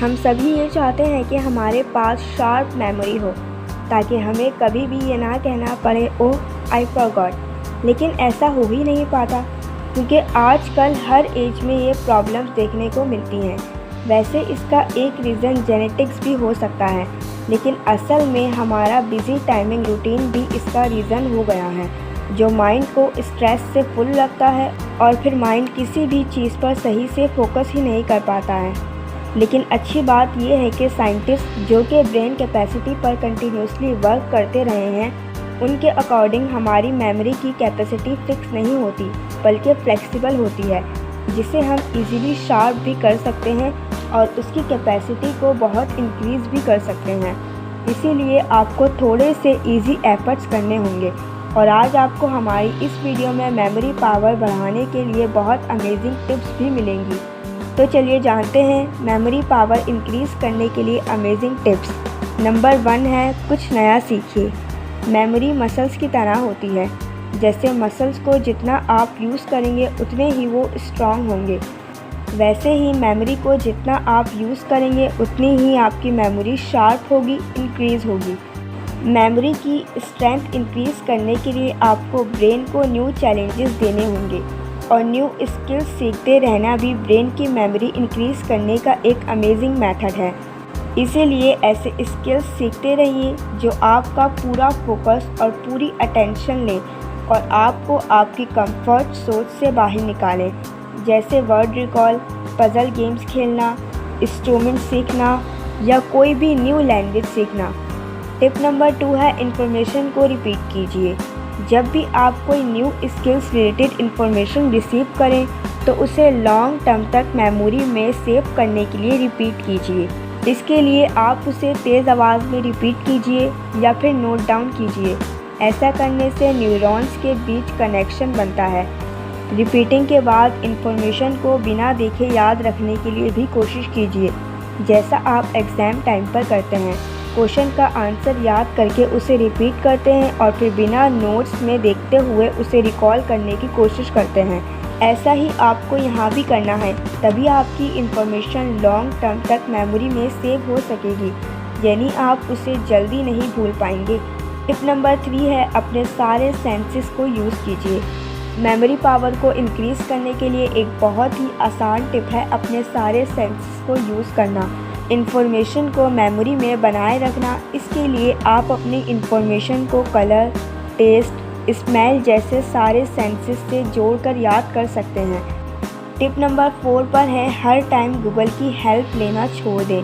हम सभी ये चाहते हैं कि हमारे पास शार्प मेमोरी हो ताकि हमें कभी भी ये ना कहना पड़े ओह आई फॉरगॉट। लेकिन ऐसा हो ही नहीं पाता क्योंकि आजकल हर एज में ये प्रॉब्लम्स देखने को मिलती हैं। वैसे इसका एक रीज़न जेनेटिक्स भी हो सकता है, लेकिन असल में हमारा बिज़ी टाइमिंग रूटीन भी इसका रीज़न हो गया है, जो माइंड को स्ट्रेस से फुल रखता है और फिर माइंड किसी भी चीज़ पर सही से फोकस ही नहीं कर पाता है। लेकिन अच्छी बात यह है कि साइंटिस्ट जो कि ब्रेन कैपेसिटी पर कंटिन्यूसली वर्क करते रहे हैं, उनके अकॉर्डिंग हमारी मेमोरी की कैपेसिटी फिक्स नहीं होती बल्कि फ्लेक्सिबल होती है, जिसे हम इजीली शार्प भी कर सकते हैं और उसकी कैपेसिटी को बहुत इंक्रीज़ भी कर सकते हैं। इसीलिए आपको थोड़े से इजी एफर्ट्स करने होंगे और आज आपको हमारी इस वीडियो में मेमोरी पावर बढ़ाने के लिए बहुत अमेजिंग टिप्स भी मिलेंगी। तो चलिए जानते हैं मेमोरी पावर इंक्रीज़ करने के लिए अमेजिंग टिप्स। नंबर 1 है कुछ नया सीखिए। मेमोरी मसल्स की तरह होती है, जैसे मसल्स को जितना आप यूज़ करेंगे उतने ही वो स्ट्रॉन्ग होंगे, वैसे ही मेमोरी को जितना आप यूज़ करेंगे उतनी ही आपकी मेमोरी शार्प होगी, इंक्रीज़ होगी। मेमोरी की स्ट्रेंथ इंक्रीज़ करने के लिए आपको ब्रेन को न्यू चैलेंजेस देने होंगे और न्यू स्किल्स सीखते रहना भी ब्रेन की मेमोरी इंक्रीज़ करने का एक अमेजिंग मेथड है। इसीलिए ऐसे स्किल्स सीखते रहिए जो आपका पूरा फोकस और पूरी अटेंशन लें और आपको आपकी कंफर्ट सोच से बाहर निकालें, जैसे वर्ड रिकॉल, पजल गेम्स खेलना, इंस्ट्रूमेंट सीखना या कोई भी न्यू लैंग्वेज सीखना। टिप नंबर 2 है इन्फॉर्मेशन को रिपीट कीजिए। जब भी आप कोई new skills related information receive करें तो उसे लॉन्ग टर्म तक मेमोरी में सेव करने के लिए रिपीट कीजिए। इसके लिए आप उसे तेज़ आवाज़ में रिपीट कीजिए या फिर नोट डाउन कीजिए। ऐसा करने से न्यूरॉन्स के बीच कनेक्शन बनता है। रिपीटिंग के बाद इन्फॉर्मेशन को बिना देखे याद रखने के लिए भी कोशिश कीजिए, जैसा आप एग्ज़ाम टाइम पर करते हैं। क्वेश्चन का आंसर याद करके उसे रिपीट करते हैं और फिर बिना नोट्स में देखते हुए उसे रिकॉल करने की कोशिश करते हैं। ऐसा ही आपको यहाँ भी करना है, तभी आपकी इन्फॉर्मेशन लॉन्ग टर्म तक मेमोरी में सेव हो सकेगी, यानी आप उसे जल्दी नहीं भूल पाएंगे। टिप नंबर 3 है अपने सारे सेंसेस को यूज़ कीजिए। मेमोरी पावर को इंक्रीज़ करने के लिए एक बहुत ही आसान टिप है अपने सारे सेंसेस को यूज़ करना, इन्फॉर्मेशन को मेमोरी में बनाए रखना। इसके लिए आप अपनी इन्फॉर्मेशन को कलर, टेस्ट, स्मेल जैसे सारे सेंसेस से जोड़कर याद कर सकते हैं। टिप नंबर 4 पर है हर टाइम गूगल की हेल्प लेना छोड़ दें।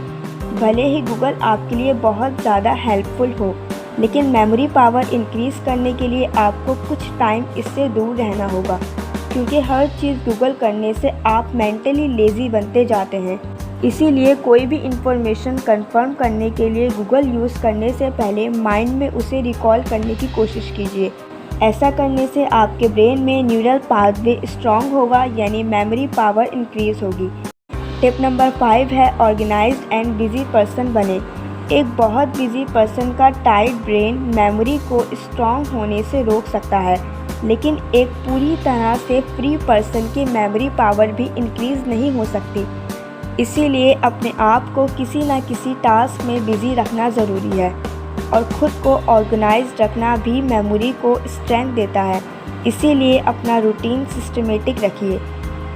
भले ही गूगल आपके लिए बहुत ज़्यादा हेल्पफुल हो, लेकिन मेमोरी पावर इंक्रीज़ करने के लिए आपको कुछ टाइम इससे दूर रहना होगा, क्योंकि हर चीज़ गूगल करने से आप मेंटली लेज़ी बनते जाते हैं। इसीलिए कोई भी इंफॉर्मेशन कंफर्म करने के लिए गूगल यूज़ करने से पहले माइंड में उसे रिकॉल करने की कोशिश कीजिए। ऐसा करने से आपके ब्रेन में न्यूरल पाथवे स्ट्रॉन्ग होगा, यानी मेमोरी पावर इंक्रीज़ होगी। टिप नंबर 5 है ऑर्गेनाइज्ड एंड बिजी पर्सन बने। एक बहुत बिजी पर्सन का टाइट ब्रेन मेमोरी को स्ट्रॉन्ग होने से रोक सकता है, लेकिन एक पूरी तरह से फ्री पर्सन की मेमोरी पावर भी इंक्रीज़ नहीं हो सकती। इसीलिए अपने आप को किसी न किसी टास्क में बिज़ी रखना ज़रूरी है और ख़ुद को ऑर्गेनाइज्ड रखना भी मेमोरी को स्ट्रेंथ देता है। इसीलिए अपना रूटीन सिस्टमेटिक रखिए।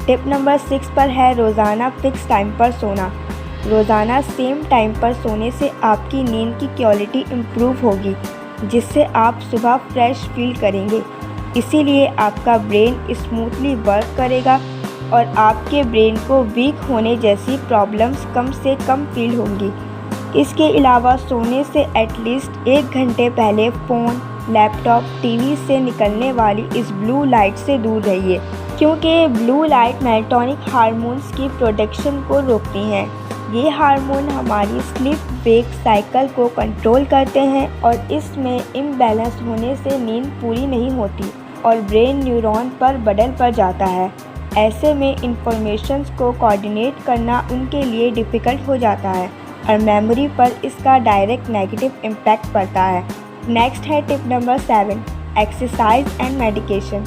टिप नंबर 6 पर है रोज़ाना फिक्स टाइम पर सोना। रोज़ाना सेम टाइम पर सोने से आपकी नींद की क्वालिटी इम्प्रूव होगी, जिससे आप सुबह फ्रेश फील करेंगे। इसीलिए आपका ब्रेन स्मूथली वर्क करेगा और आपके ब्रेन को वीक होने जैसी प्रॉब्लम्स कम से कम फील होंगी। इसके अलावा सोने से एटलीस्ट 1 घंटे पहले फ़ोन, लैपटॉप, टीवी से निकलने वाली इस ब्लू लाइट से दूर रहिए, क्योंकि ब्लू लाइट मेलाटोनिन हार्मोन्स की प्रोडक्शन को रोकती हैं। ये हार्मोन हमारी स्लीप वेक साइकिल को कंट्रोल करते हैं और इसमें इम्बैलेंस होने से नींद पूरी नहीं होती और ब्रेन न्यूरॉन पर बर्डन पड़ जाता है। ऐसे में इंफॉर्मेशंस को कोऑर्डिनेट करना उनके लिए डिफ़िकल्ट हो जाता है और मेमोरी पर इसका डायरेक्ट नेगेटिव इम्पैक्ट पड़ता है। नेक्स्ट है tip number 7 exercise and medication.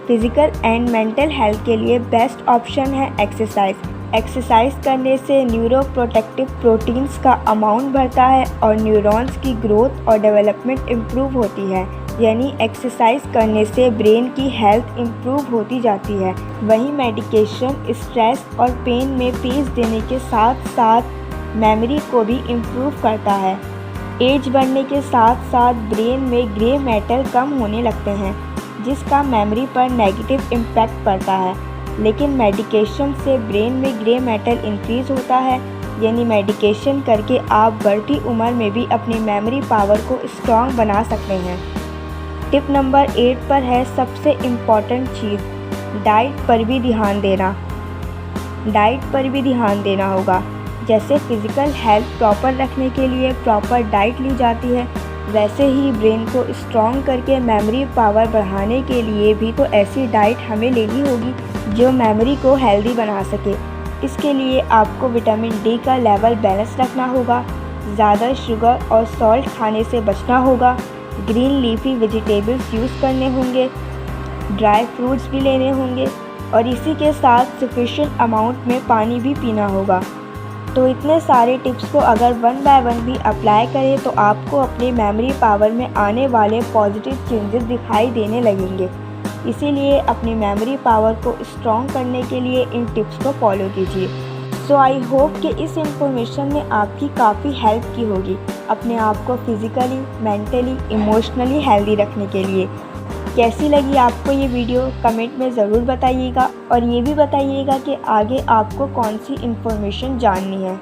Physical and mental health के लिए बेस्ट ऑप्शन है एक्सरसाइज। एक्सरसाइज करने से न्यूरोप्रोटेक्टिव प्रोटीन्स का अमाउंट बढ़ता है और न्यूरॉन्स की ग्रोथ और डेवलपमेंट इम्प्रूव होती है। यानी एक्सरसाइज करने से ब्रेन की हेल्थ इम्प्रूव होती जाती है। वहीं मेडिकेशन स्ट्रेस और पेन में पीस देने के साथ साथ मेमोरी को भी इम्प्रूव करता है। एज बढ़ने के साथ साथ ब्रेन में ग्रे मैटर कम होने लगते हैं, जिसका मेमोरी पर नेगेटिव इम्पैक्ट पड़ता है। लेकिन मेडिकेशन से ब्रेन में ग्रे मैटर इंक्रीज़ होता है। यानी मेडिकेशन करके आप बढ़ती उम्र में भी अपनी मेमोरी पावर को स्ट्रॉन्ग बना सकते हैं। टिप नंबर 8 पर है सबसे इम्पॉर्टेंट चीज़, डाइट पर भी ध्यान देना। डाइट पर भी ध्यान देना होगा। जैसे फिज़िकल हेल्थ प्रॉपर रखने के लिए प्रॉपर डाइट ली जाती है, वैसे ही ब्रेन को स्ट्रॉन्ग करके मेमोरी पावर बढ़ाने के लिए भी तो ऐसी डाइट हमें लेनी होगी जो मेमोरी को हेल्दी बना सके। इसके लिए आपको विटामिन डी का लेवल बैलेंस रखना होगा, ज़्यादा शुगर और सॉल्ट खाने से बचना होगा, ग्रीन लीफी वेजिटेबल्स यूज़ करने होंगे, ड्राई फ्रूट्स भी लेने होंगे और इसी के साथ सफिशिएंट अमाउंट में पानी भी पीना होगा। तो इतने सारे टिप्स को अगर 1 बाय 1 भी अप्लाई करें तो आपको अपनी मेमोरी पावर में आने वाले पॉजिटिव चेंजेस दिखाई देने लगेंगे। इसीलिए अपनी मेमोरी पावर को स्ट्रॉन्ग करने के लिए इन टिप्स को फॉलो कीजिए। सो आई होप कि इस इंफॉर्मेशन ने आपकी काफ़ी हेल्प की होगी अपने आप को फिज़िकली, मेंटली, इमोशनली हेल्दी रखने के लिए। कैसी लगी आपको ये वीडियो कमेंट में ज़रूर बताइएगा और ये भी बताइएगा कि आगे आपको कौन सी इन्फॉर्मेशन जाननी है।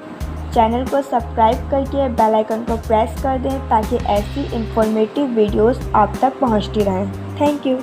चैनल को सब्सक्राइब करके बेल आइकन को प्रेस कर दें ताकि ऐसी इन्फॉर्मेटिव वीडियोस आप तक पहुंचती रहें। Thank you.